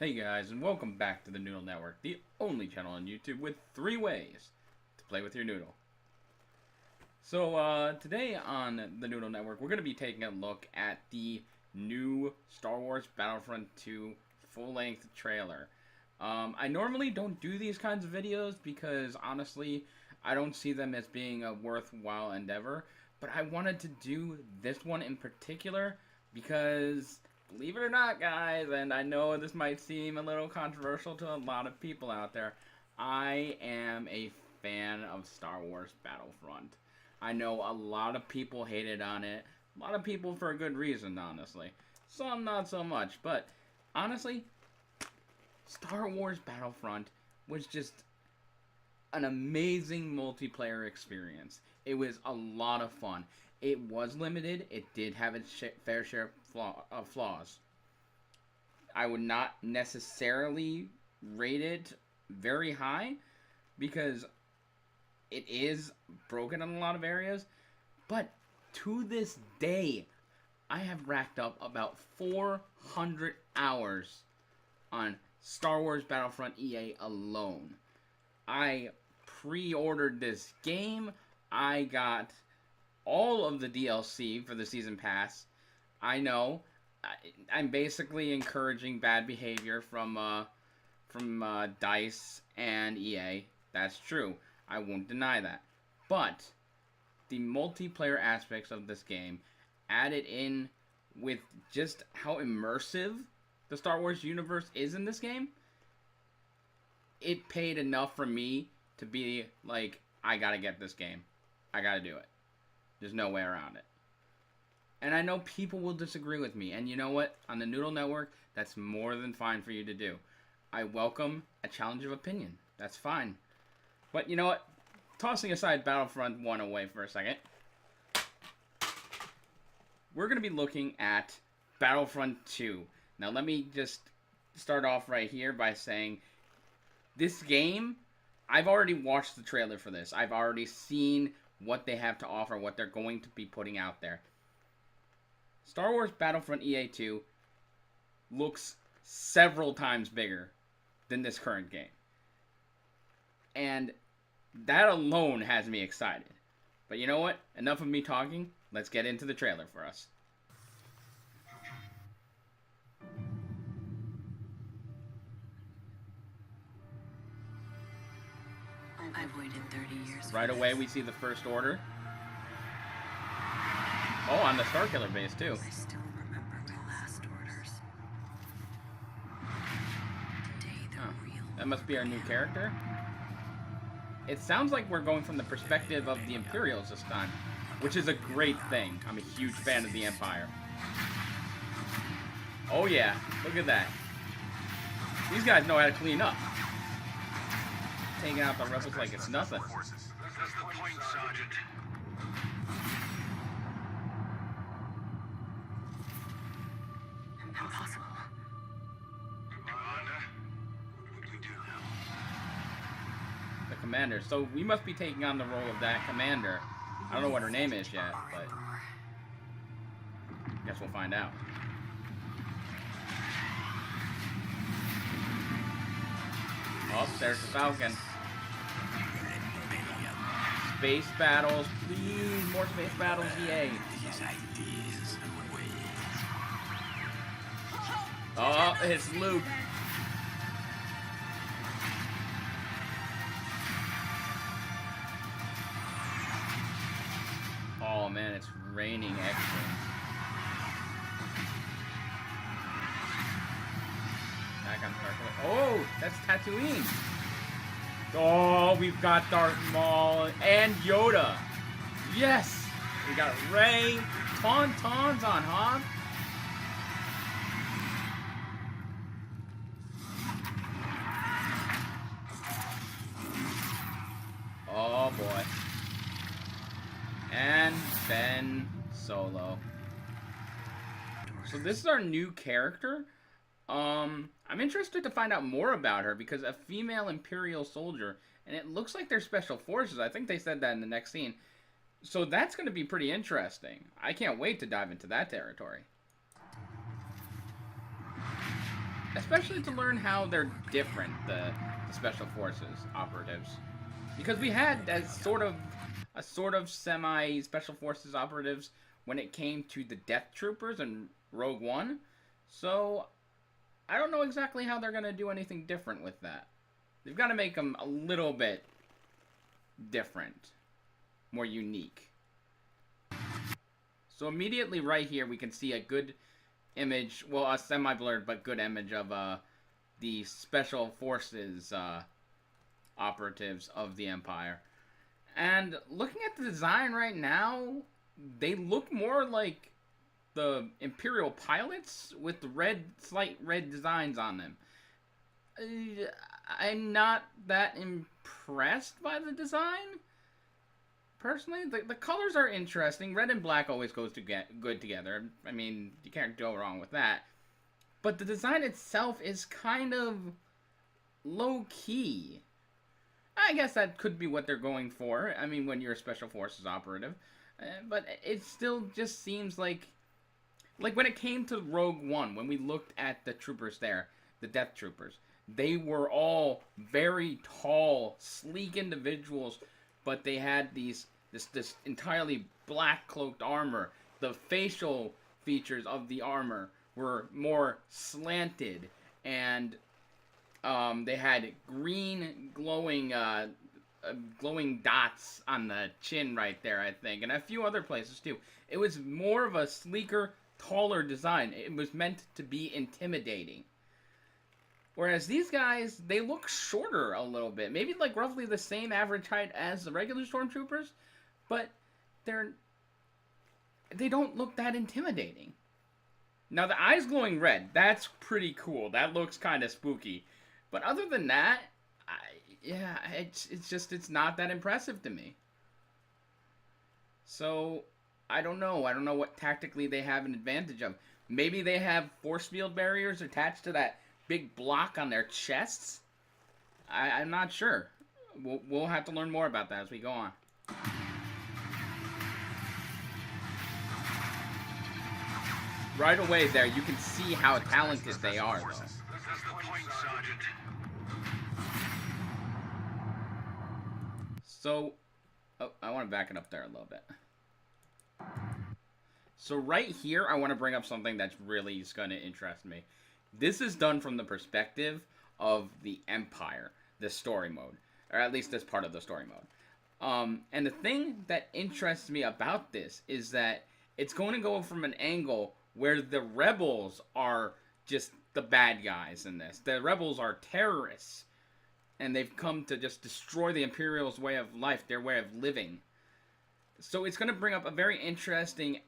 Hey guys, and welcome back to the Noodle Network, the only channel on YouTube with 3 ways to play with your noodle. So, today on the Noodle Network, we're going to be taking a look at the new Star Wars Battlefront 2 full-length trailer. I normally don't do these kinds of videos because, honestly, I don't see them as being a worthwhile endeavor, but I wanted to do this one in particular because, believe it or not, guys, and I know this might seem a little controversial to a lot of people out there, I am a fan of Star Wars Battlefront. I know a lot of people hated on it. A lot of people for a good reason, honestly. Some not so much, but honestly, Star Wars Battlefront was just an amazing multiplayer experience. It was a lot of fun. It was limited. It did have its fair share of flaws. I would not necessarily rate it very high because it is broken in a lot of areas. But to this day, I have racked up about 400 hours on Star Wars Battlefront EA alone. I pre-ordered this game. I got all of the DLC for the season pass. I know I'm basically encouraging bad behavior from DICE and EA. That's true. I won't deny that. But the multiplayer aspects of this game added in with just how immersive the Star Wars universe is in this game, it paid enough for me to be like, I gotta get this game. I gotta do it. There's no way around it. And I know people will disagree with me. And you know what? On the Noodle Network, that's more than fine for you to do. I welcome a challenge of opinion. That's fine. But you know what? Tossing aside Battlefront 1 away for a second, we're going to be looking at Battlefront 2. Now let me just start off right here by saying this game, I've already watched the trailer for this. I've already seen what they have to offer, what they're going to be putting out there. Star Wars Battlefront EA2 looks several times bigger than this current game. And that alone has me excited. But you know what? Enough of me talking. Let's get into the trailer for us. I've waited 30 years. Right away, we see the First Order. Oh, on the Starkiller base, too. I still remember my last orders. Today, the real. That must be our new character. It sounds like we're going from the perspective of the Imperials this time, which is a great thing. I'm a huge fan of the Empire. Oh yeah, look at that. These guys know how to clean up. Taking out the rebels like it's nothing. That's the point, Sergeant. Impossible. Commander, what do we do now? The commander. So we must be taking on the role of that commander. I don't know what her name is yet, but guess we'll find out. Oh, there's the Falcon. Space battles, please, more space battles, yay. Oh, it's Luke. Oh man, it's raining X-Wings. Back on Starkiller. Oh, that's Tatooine. Oh, we've got Darth Maul and Yoda. Yes, we got Rey, Tauntauns on Hoth. Oh boy. And Ben Solo. So this is our new character. I'm interested to find out more about her because a female Imperial soldier, and it looks like they're special forces. I think they said that in the next scene. So that's going to be pretty interesting. I can't wait to dive into that territory. especially to learn how they're different, the Special Forces operatives. Because we had a sort of semi Special Forces operatives when it came to the Death Troopers and Rogue One. So, I don't know exactly how they're going to do anything different with that. They've got to make them a little bit different, more unique. So immediately right here we can see a good image, well, a semi-blurred but good image of the Special Forces operatives of the Empire. And looking at the design right now, they look more like the Imperial pilots with the slight red designs on them. I'm not that impressed by the design. Personally, the colors are interesting. Red and black always goes to get good together. I mean, you can't go wrong with that. But the design itself is kind of low-key. I guess that could be what they're going for. I mean, when you're a Special Forces operative. But it still just seems like when it came to Rogue One, when we looked at the troopers there, the Death Troopers, they were all very tall, sleek individuals, but they had this entirely black cloaked armor. The facial features of the armor were more slanted, and they had green glowing dots on the chin right there, I think, and a few other places too. It was more of a sleeker, taller design. It was meant to be intimidating. Whereas these guys, they look shorter a little bit. Maybe like roughly the same average height as the regular stormtroopers, but they don't look that intimidating. Now the eyes glowing red, that's pretty cool. That looks kind of spooky. But other than that, it's not that impressive to me. So I don't know. I don't know what tactically they have an advantage of. Maybe they have force field barriers attached to that big block on their chests? I'm not sure. We'll have to learn more about that as we go on. Right away there, you can see how talented they are, though. That's the point, Sergeant. So, I want to back it up there a little bit. So right here, I want to bring up something that's really going to interest me. This is done from the perspective of the Empire, the story mode. Or at least this part of the story mode. And the thing that interests me about this is that it's going to go from an angle where the rebels are just the bad guys in this. The rebels are terrorists. And they've come to just destroy the Imperials' way of life, their way of living. So it's going to bring up a very interesting,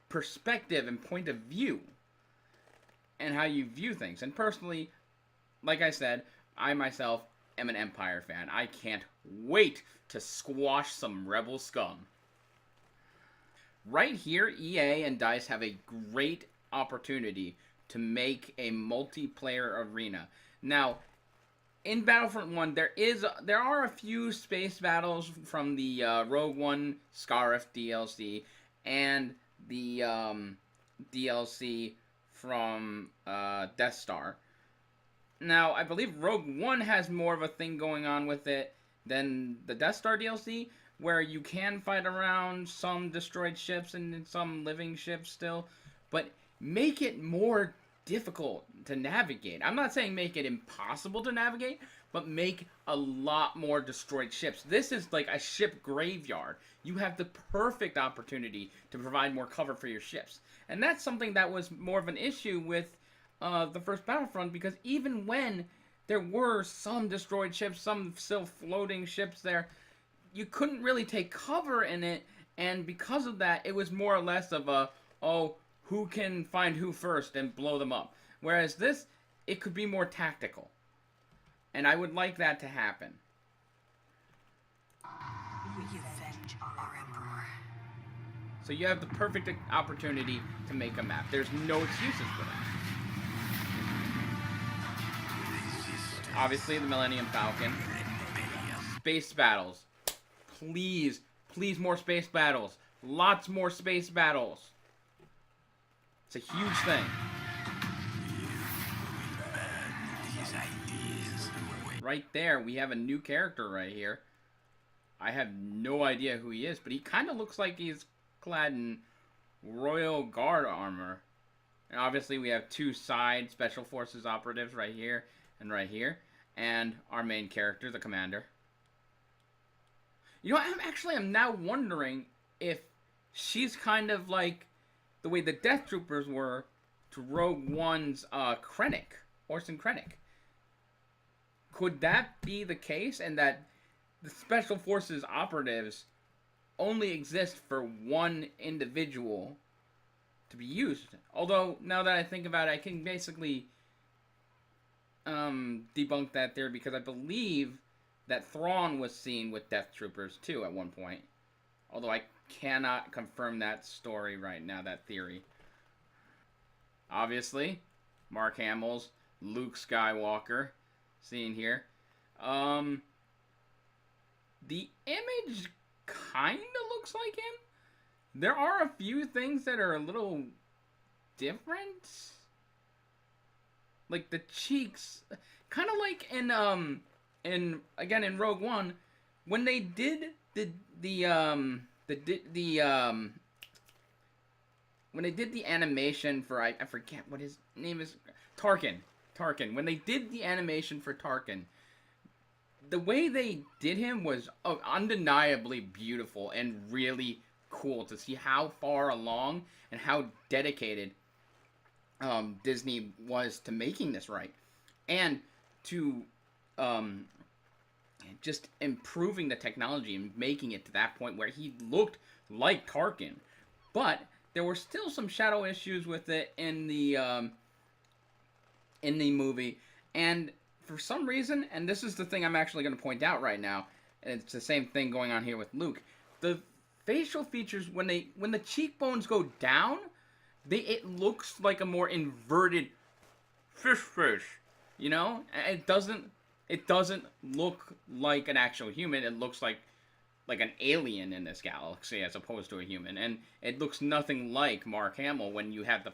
perspective and point of view. And how you view things. And personally, like I said, I myself am an Empire fan. I can't wait to squash some rebel scum. Right here, EA and DICE have a great opportunity to make a multiplayer arena. Now, in Battlefront 1, there are a few space battles from the Rogue One Scarif DLC and the DLC from Death Star. Now, I believe Rogue One has more of a thing going on with it than the Death Star DLC, where you can fight around some destroyed ships and some living ships still, but make it more difficult to navigate. I'm not saying make it impossible to navigate, but make a lot more destroyed ships. This is like a ship graveyard. You have the perfect opportunity to provide more cover for your ships. And that's something that was more of an issue with the first Battlefront, because even when there were some destroyed ships, some still floating ships there, you couldn't really take cover in it, and because of that, it was more or less of a, who can find who first and blow them up. Whereas this, it could be more tactical. And I would like that to happen. We avenge our emperor. So you have the perfect opportunity to make a map. There's no excuses for that. Obviously, the Millennium Falcon. Space battles. Please, please more space battles. Lots more space battles. It's a huge thing. right there, we have a new character right here. I have no idea who he is, but he kind of looks like he's clad in Royal Guard armor. And obviously we have two side Special Forces operatives right here and right here. And our main character, the commander. You know, I'm now wondering if she's kind of like the way the Death Troopers were to Rogue One's Krennic, Orson Krennic. Could that be the case, and that the Special Forces operatives only exist for one individual to be used? Although, now that I think about it, I can basically debunk that theory, because I believe that Thrawn was seen with Death Troopers too at one point. Although I cannot confirm that story right now, that theory. Obviously, Mark Hamill's Luke Skywalker seen here. The image kind of looks like him. There are a few things that are a little different. Like the cheeks, kind of like in Rogue One, when they did when they did the animation for I forget what his name is, Tarkin. When they did the animation for Tarkin, the way they did him was undeniably beautiful and really cool to see how far along and how dedicated Disney was to making this right, and to just improving the technology and making it to that point where he looked like Tarkin. But there were still some shadow issues with it in the movie, and for some reason, and this is the thing I'm actually going to point out right now, and it's the same thing going on here with Luke, the facial features, when the cheekbones go down, it looks like a more inverted fish face, you know? It doesn't look like an actual human. It looks like an alien in this galaxy as opposed to a human, and it looks nothing like Mark Hamill when you have the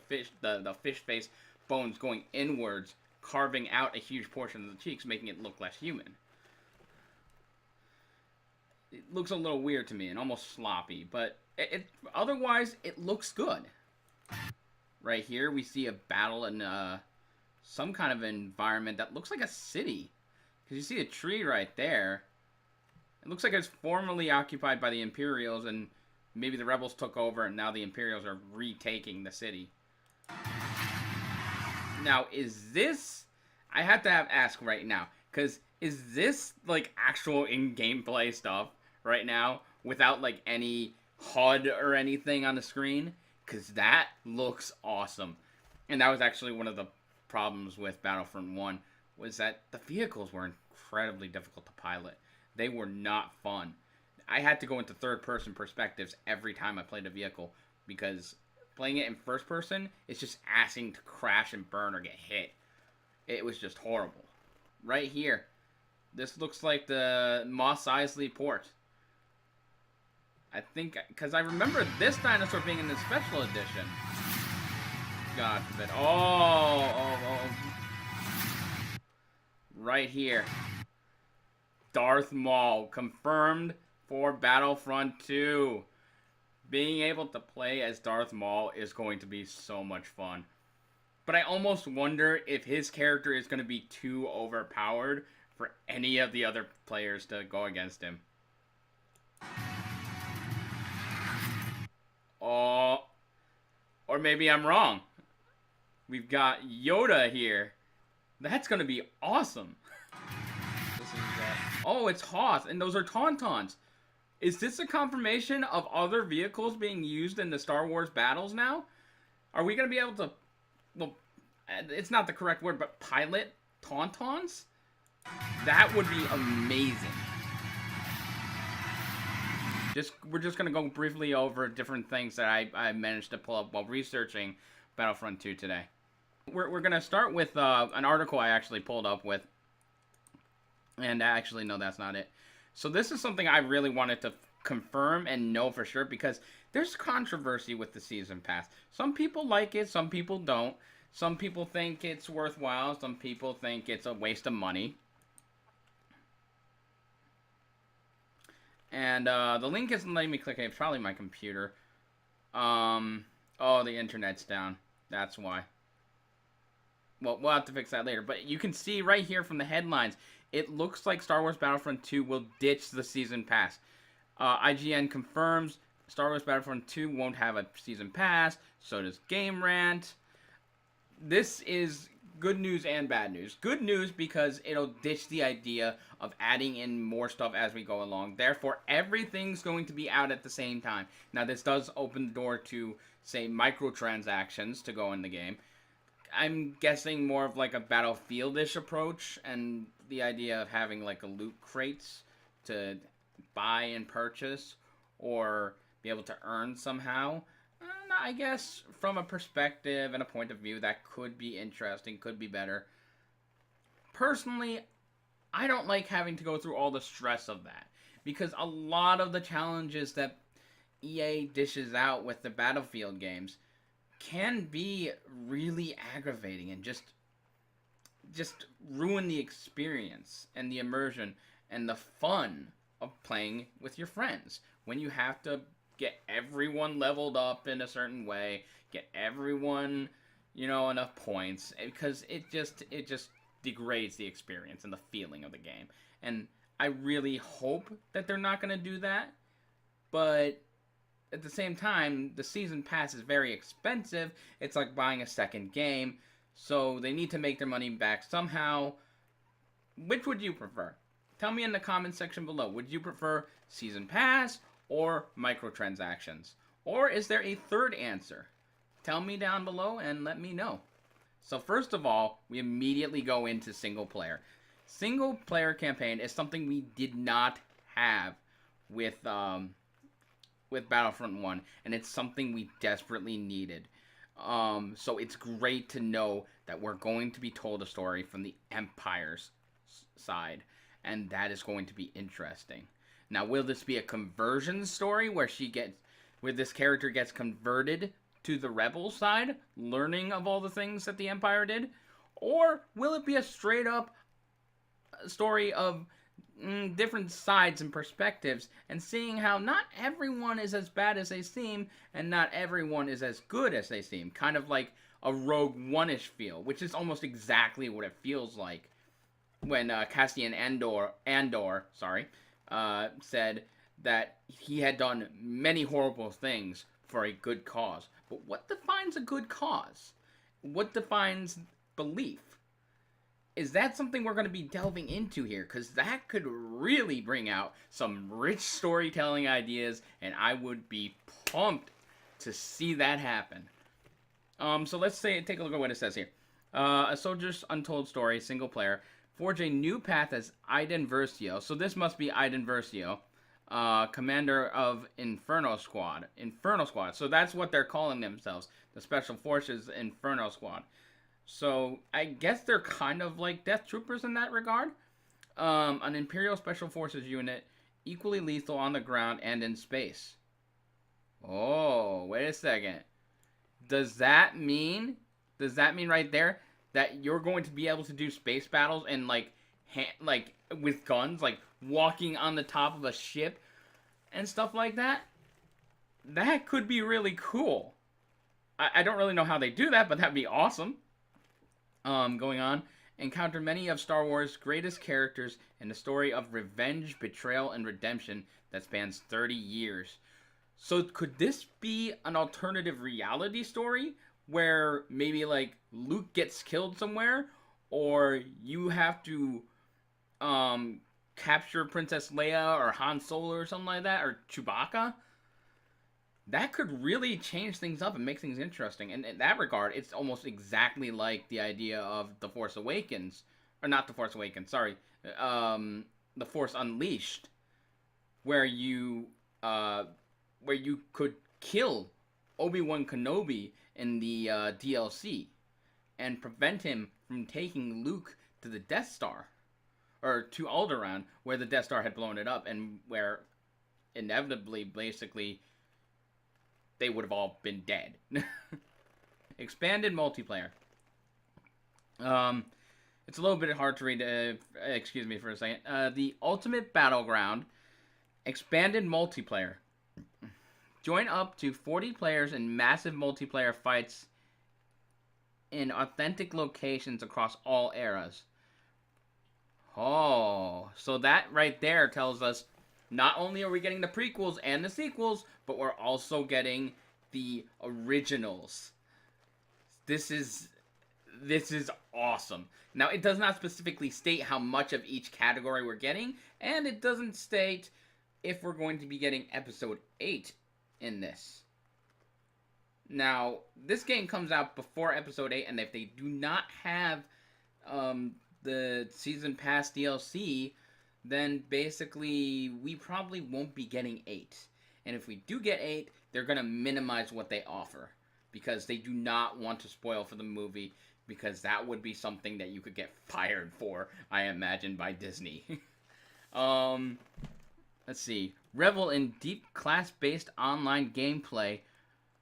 fish face bones going inwards, carving out a huge portion of the cheeks, making it look less human. It looks a little weird to me and almost sloppy, but otherwise it looks good. Right here we see a battle in some kind of environment that looks like a city, because you see a tree right there. It looks like it's formerly occupied by the Imperials, and maybe the Rebels took over and now the Imperials are retaking the city. Now, is this... I have to ask right now, because is this, like, actual in-gameplay stuff right now without, like, any HUD or anything on the screen? Because that looks awesome. And that was actually one of the problems with Battlefront 1, was that the vehicles were incredibly difficult to pilot. They were not fun. I had to go into third-person perspectives every time I played a vehicle, because playing it in first person is just asking to crash and burn or get hit. It was just horrible. Right here, this looks like the Mos Eisley port. I think, because I remember this dinosaur being in the special edition. God forbid. Oh. Right here. Darth Maul, confirmed for Battlefront 2. Being able to play as Darth Maul is going to be so much fun. But I almost wonder if his character is going to be too overpowered for any of the other players to go against him. Oh, or maybe I'm wrong. We've got Yoda here. That's going to be awesome. Oh, it's Hoth, and those are Tauntauns. Is this a confirmation of other vehicles being used in the Star Wars battles now? Are we going to be able to, well, it's not the correct word, but pilot Tauntauns? That would be amazing. We're just going to go briefly over different things that I managed to pull up while researching Battlefront 2 today. We're going to start with an article I actually pulled up with. And actually, no, that's not it. So this is something I really wanted to confirm and know for sure, because there's controversy with the Season Pass. Some people like it, some people don't. Some people think it's worthwhile, some people think it's a waste of money. And the link isn't letting me click it. It's probably my computer. Oh, the internet's down. That's why. Well, we'll have to fix that later. But you can see right here from the headlines, it looks like Star Wars Battlefront 2 will ditch the Season Pass. IGN confirms Star Wars Battlefront 2 won't have a Season Pass. So does Game Rant. This is good news and bad news. Good news because it'll ditch the idea of adding in more stuff as we go along. Therefore, everything's going to be out at the same time. Now, this does open the door to, say, microtransactions to go in the game. I'm guessing more of like a Battlefield-ish approach, and the idea of having like a loot crates to buy and purchase or be able to earn somehow. I guess from a perspective and a point of view, that could be interesting, could be better. Personally, I don't like having to go through all the stress of that, because a lot of the challenges that EA dishes out with the Battlefield games can be really aggravating and just ruin the experience and the immersion and the fun of playing with your friends when you have to get everyone leveled up in a certain way, get everyone, enough points, because it just degrades the experience and the feeling of the game. And I really hope that they're not going to do that, but at the same time, the Season Pass is very expensive. It's like buying a second game, so they need to make their money back somehow. Which would you prefer? Tell me in the comment section below. Would you prefer Season Pass or microtransactions? Or is there a third answer? Tell me down below and let me know. So first of all, we immediately go into single player. Single player campaign is something we did not have with Battlefront 1, and it's something we desperately needed. So it's great to know that we're going to be told a story from the Empire's side, and that is going to be interesting. Now, will this be a conversion story where this character gets converted to the rebel side, learning of all the things that the Empire did? Or will it be a straight up story of different sides and perspectives, and seeing how not everyone is as bad as they seem, and not everyone is as good as they seem? Kind of like a Rogue One-ish feel, which is almost exactly what it feels like when Cassian Andor said that he had done many horrible things for a good cause. But what defines a good cause? What defines belief? Is that something we're going to be delving into here? Because that could really bring out some rich storytelling ideas, and I would be pumped to see that happen. So let's take a look at what it says here. A soldier's untold story, single player. Forge a new path as Iden Versio. So this must be Iden Versio, commander of Inferno Squad. So that's what they're calling themselves. The Special Forces Inferno Squad. So I guess they're kind of like Death Troopers in that regard. An Imperial Special Forces unit, equally lethal on the ground and in space. Oh, wait a second. Does that mean right there that you're going to be able to do space battles and like with guns, like walking on the top of a ship and stuff like that? That could be really cool. I don't really know how they do that, but that'd be awesome. Going on, encounter many of Star Wars' greatest characters in a story of revenge, betrayal, and redemption that spans 30 years. So could this be an alternative reality story where maybe like Luke gets killed somewhere, or you have to capture Princess Leia or Han Solo or something like that, or Chewbacca? That could really change things up and make things interesting. And in that regard, it's almost exactly like the idea of The Force Awakens. Or not The Force Awakens, sorry. The Force Unleashed. Where you could kill Obi-Wan Kenobi in the DLC. And prevent him from taking Luke to the Death Star. Or to Alderaan, where the Death Star had blown it up. And where inevitably, basically, they would have all been dead. Expanded multiplayer. It's a little bit hard to read. Excuse me for a second. The Ultimate Battleground Expanded multiplayer. Join up to 40 players in massive multiplayer fights in authentic locations across all eras. Oh, so that right there tells us not only are we getting the prequels and the sequels, but we're also getting the originals. This is awesome. Now, it does not specifically state how much of each category we're getting, and it doesn't state if we're going to be getting episode 8 in this. Now, this game comes out before episode 8, and if they do not have the season pass DLC, then basically we probably won't be getting 8. And if we do get 8, they're going to minimize what they offer, because they do not want to spoil for the movie, because that would be something that you could get fired for, I imagine, by Disney. Let's see. Revel in deep class-based online gameplay.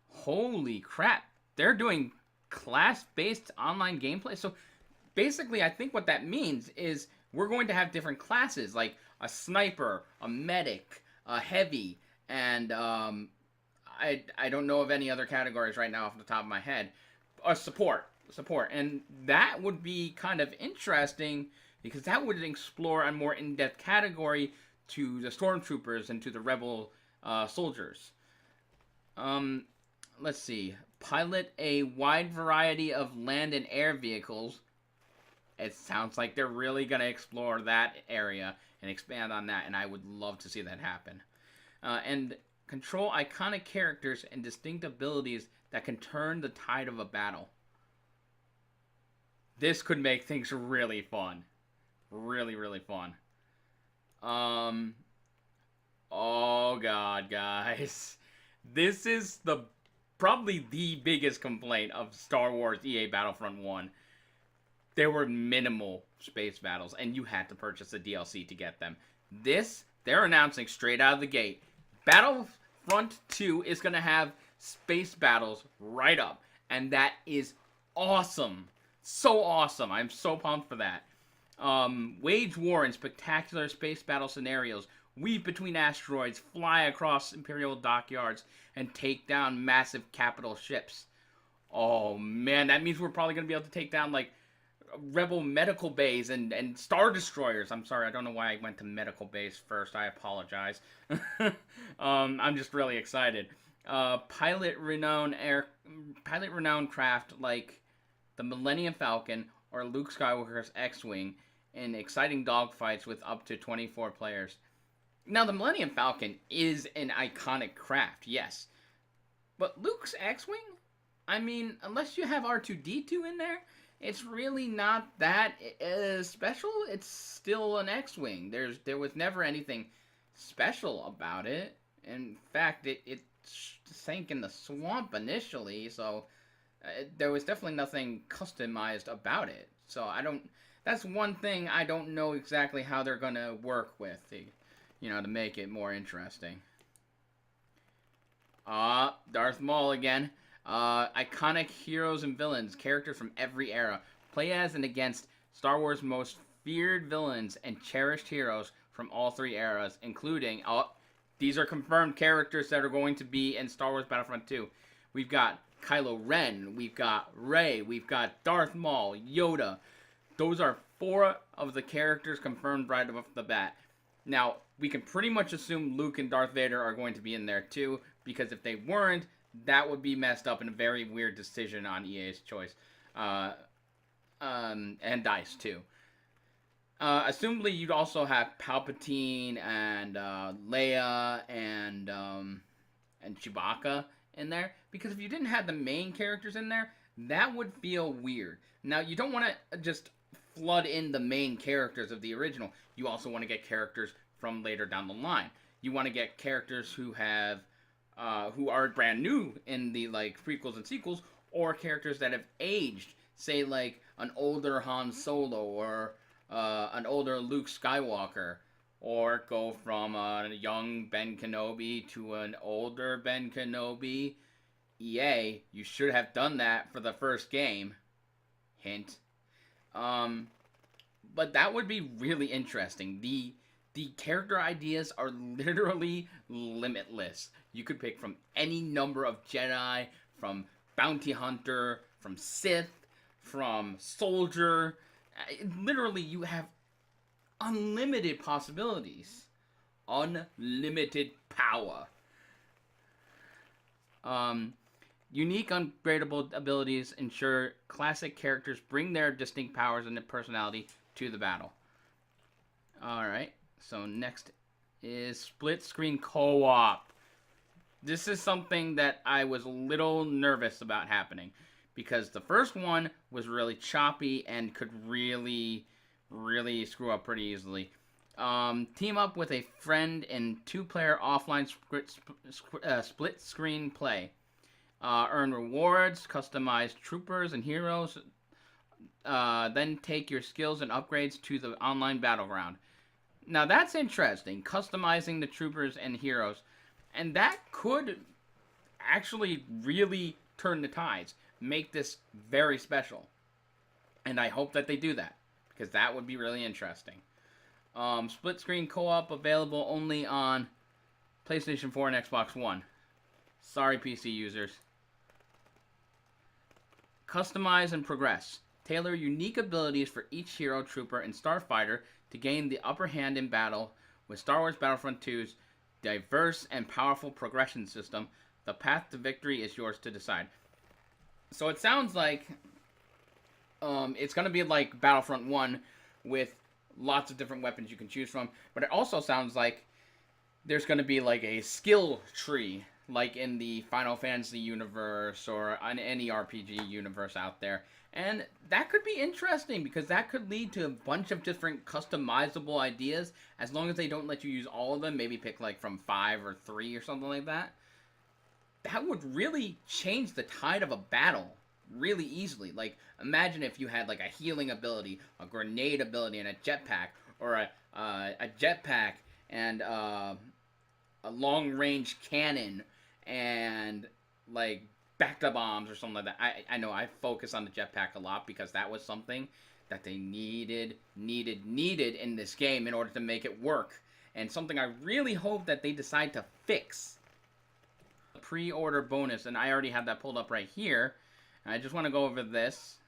Holy crap. They're doing class-based online gameplay? So basically, I think what that means is we're going to have different classes, like a sniper, a medic, a heavy, and I don't know of any other categories right now off the top of my head. A support. And that would be kind of interesting, because that would explore a more in-depth category to the stormtroopers and to the rebel soldiers. Let's see. Pilot a wide variety of land and air vehicles. It sounds like they're really going to explore that area and expand on that, and I would love to see that happen. And control iconic characters and distinct abilities that can turn the tide of a battle. This could make things really fun. Really, really fun. Oh god, guys. This is probably the biggest complaint of Star Wars EA Battlefront 1. There were minimal space battles, and you had to purchase the DLC to get them. This, they're announcing straight out of the gate. Battlefront 2 is going to have space battles right up, and that is awesome. So awesome. I'm so pumped for that. Wage war in spectacular space battle scenarios, weave between asteroids, fly across Imperial dockyards, and take down massive capital ships. Oh man, that means we're probably going to be able to take down, like, rebel medical bays and star destroyers. I'm sorry, I don't know why I went to medical bays first. I apologize. I'm just really excited. Pilot renowned craft like the Millennium Falcon or Luke Skywalker's X-Wing in exciting dogfights with up to 24 players. Now, the Millennium Falcon is an iconic craft, yes. But Luke's X-Wing? I mean, unless you have R2-D2 in there, it's really not that special. It's still an X-Wing. There was never anything special about it. In fact, it sank in the swamp initially, so there was definitely nothing customized about it. So that's one thing I don't know exactly how they're gonna work with, to make it more interesting. Darth Maul again. Iconic heroes and villains, characters from every era. Play as and against Star Wars' most feared villains and cherished heroes from all 3 eras, including, these are confirmed characters that are going to be in Star Wars Battlefront 2. We've got Kylo Ren, we've got Rey, we've got Darth Maul, Yoda. Those are 4 of the characters confirmed right off the bat. Now, we can pretty much assume Luke and Darth Vader are going to be in there too, because if they weren't, that would be messed up and a very weird decision on EA's choice. And DICE too. Assumably, you'd also have Palpatine and Leia and Chewbacca in there, because if you didn't have the main characters in there, that would feel weird. Now, you don't want to just flood in the main characters of the original. You also want to get characters from later down the line. You want to get characters who are brand new in the prequels and sequels, or characters that have aged, say like an older Han Solo or an older Luke Skywalker, or go from a young Ben Kenobi to an older Ben Kenobi. EA, you should have done that for the first game. Hint. But that would be really interesting. The The character ideas are literally limitless. You could pick from any number of Jedi, from bounty hunter, from Sith, from soldier. Literally, you have unlimited possibilities. Unlimited power. Unique upgradable abilities ensure classic characters bring their distinct powers and personality to the battle. Alright, so next is split screen co-op. This is something that I was a little nervous about happening, because the first one was really choppy and could really screw up pretty easily. Team up with a friend in 2-player offline split screen play. Earn rewards, customize troopers and heroes. Then take your skills and upgrades to the online battleground. Now that's interesting, customizing the troopers and heroes. And that could actually really turn the tides, make this very special. And I hope that they do that, because that would be really interesting. Split screen co-op available only on PlayStation 4 and Xbox One. Sorry, PC users. Customize and progress. Tailor unique abilities for each hero, trooper, and starfighter to gain the upper hand in battle with Star Wars Battlefront 2's diverse and powerful progression system. The path to victory is yours to decide. So it sounds like it's going to be like Battlefront 1 with lots of different weapons you can choose from. But it also sounds like there's going to be like a skill tree, like in the Final Fantasy universe or on any RPG universe out there. And that could be interesting, because that could lead to a bunch of different customizable ideas, as long as they don't let you use all of them. Maybe pick like from 5 or 3 or something like that. That would really change the tide of a battle really easily. Like, imagine if you had like a healing ability, a grenade ability, and a jetpack, or a jetpack and a long-range cannon and like bacta bombs or something like that. I know I focus on the jetpack a lot, because that was something that they needed in this game in order to make it work, and something I really hope that they decide to fix. Pre-order bonus, and I already have that pulled up right here. I just want to go over this.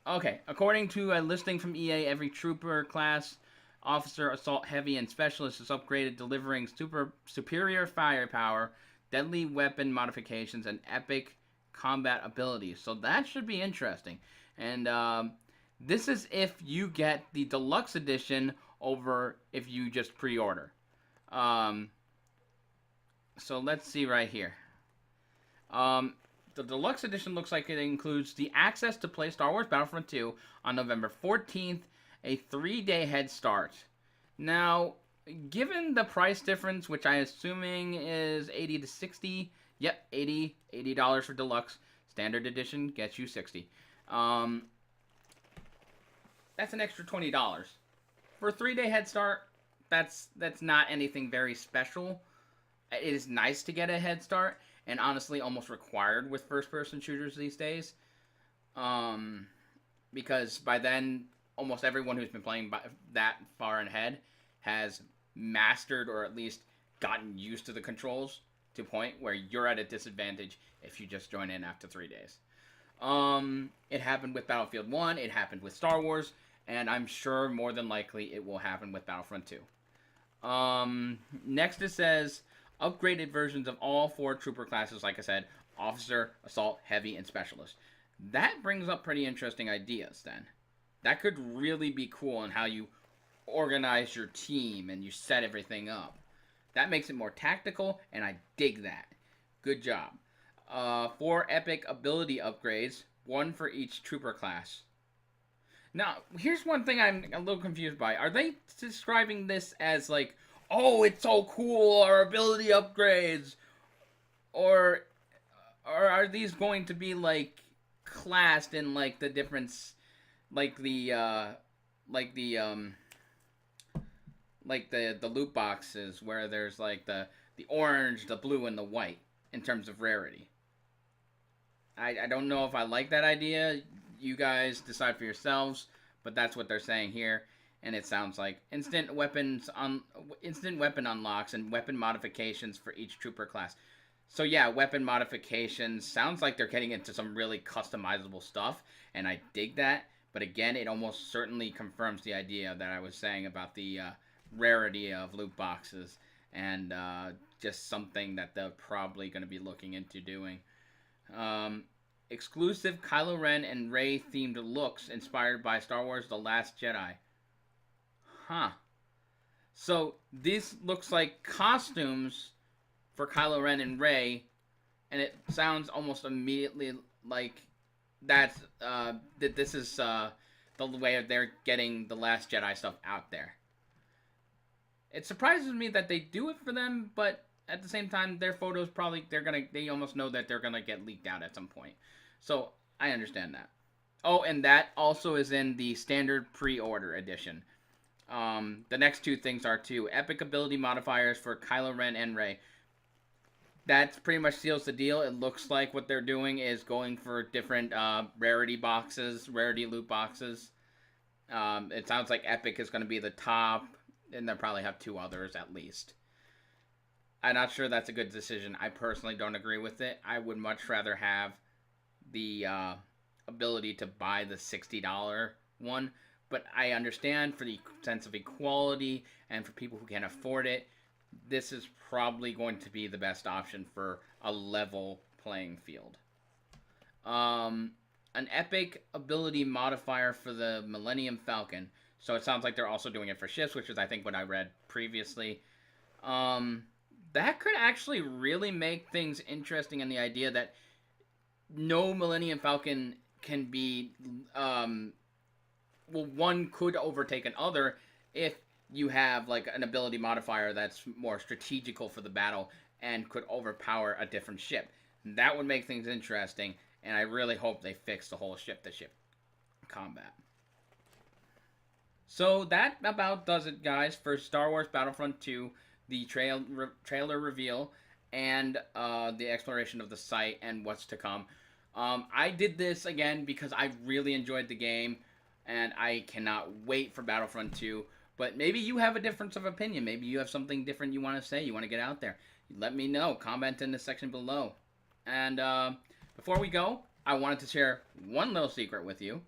Okay, according to a listing from EA, every trooper class, officer, assault, heavy, and specialist is upgraded, delivering superior firepower, deadly weapon modifications, and epic combat abilities. So that should be interesting. And this is if you get the deluxe edition over if you just pre-order. So let's see right here. The deluxe edition looks like it includes the access to play Star Wars Battlefront 2 on November 14th, a 3-day head start. Now, given the price difference, which I'm assuming is $80 to $60, yep, $80 for deluxe. Standard edition gets you $60. That's an extra $20 for a 3-day head start. That's not anything very special. It is nice to get a head start, and honestly almost required with first-person shooters these days. Because by then, almost everyone who's been playing that far ahead has mastered, or at least gotten used to the controls to a point where you're at a disadvantage if you just join in after 3 days. It happened with Battlefield 1, it happened with Star Wars, and I'm sure more than likely it will happen with Battlefront 2. Next it says upgraded versions of all 4 trooper classes, like I said, officer, assault, heavy, and specialist. That brings up pretty interesting ideas then. That could really be cool in how you organize your team and you set everything up. That makes it more tactical, and I dig that. Good job. 4 epic ability upgrades, 1 for each trooper class. Now, here's one thing I'm a little confused by. Are they describing this as like, oh, it's so cool, our ability upgrades? Or are these going to be like classed in like the difference, like the loot boxes where there's like the orange, the blue, and the white in terms of rarity? I don't know if I like that idea. You guys decide for yourselves, but that's what they're saying here. and it sounds like instant weapon unlocks and weapon modifications for each trooper class. So yeah, weapon modifications sounds like they're getting into some really customizable stuff, and I dig that. But again, it almost certainly confirms the idea that I was saying about the rarity of loot boxes, and just something that they're probably going to be looking into doing. Exclusive Kylo Ren and Rey themed looks inspired by Star Wars The Last Jedi. Huh. So this looks like costumes for Kylo Ren and Rey, and it sounds almost immediately like that this is the way they getting The Last Jedi stuff out there. It surprises me that they do it for them, but at the same time, their photos probably they almost know that they're gonna get leaked out at some point. So I understand that. Oh, and that also is in the standard pre-order edition. The next two things are two epic ability modifiers for Kylo Ren and Rey. That pretty much seals the deal. It looks like what they're doing is going for different rarity loot boxes. It sounds like epic is going to be the top, and they'll probably have two others at least. I'm not sure that's a good decision. I personally don't agree with it. I would much rather have the ability to buy the $60 one, but I understand for the sense of equality and for people who can't afford it, this is probably going to be the best option for a level playing field. An epic ability modifier for the Millennium Falcon. So it sounds like they're also doing it for ships, which is I think what I read previously. That could actually really make things interesting in the idea that no Millennium Falcon can be, one could overtake another if you have like an ability modifier that's more strategical for the battle and could overpower a different ship. That would make things interesting, and I really hope they fix the whole ship-to-ship combat. So that about does it, guys, for Star Wars Battlefront 2, the trailer reveal, and the exploration of the site and what's to come. I did this again because I really enjoyed the game, and I cannot wait for Battlefront 2. But maybe you have a difference of opinion. Maybe you have something different you want to say. You want to get out there. Let me know. Comment in the section below. And before we go, I wanted to share one little secret with you.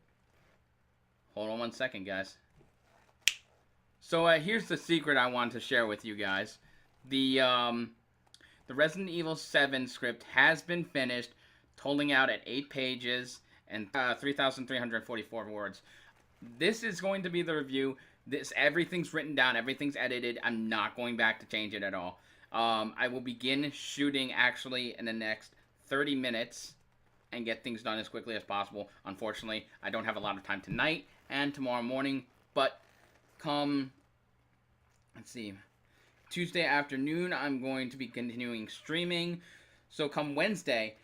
Hold on one second, guys. So here's the secret I wanted to share with you guys. The Resident Evil 7 script has been finished, totaling out at 8 pages and 3,344 words. This is going to be the review. Everything's written down, everything's edited. I'm not going back to change it at all. I will begin shooting actually in the next 30 minutes and get things done as quickly as possible. Unfortunately, I don't have a lot of time tonight and tomorrow morning, but come, let's see, Tuesday afternoon, I'm going to be continuing streaming. So come Wednesday,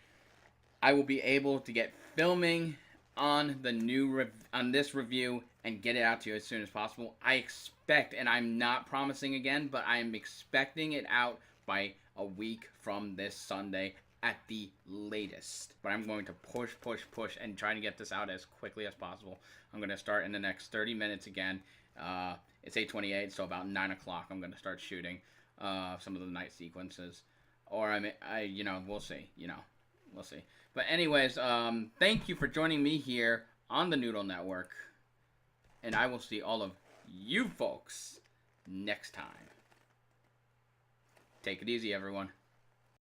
I will be able to get filming on the on this review and get it out to you as soon as possible. I expect, and I'm not promising again, but I'm expecting it out by a week from this Sunday at the latest. But I'm going to push, and try to get this out as quickly as possible. I'm going to start in the next 30 minutes again. It's 8:28, so about 9 o'clock I'm going to start shooting some of the night sequences. Or we'll see, we'll see. But anyways, thank you for joining me here on the Noodle Network. And I will see all of you folks next time. Take it easy, everyone.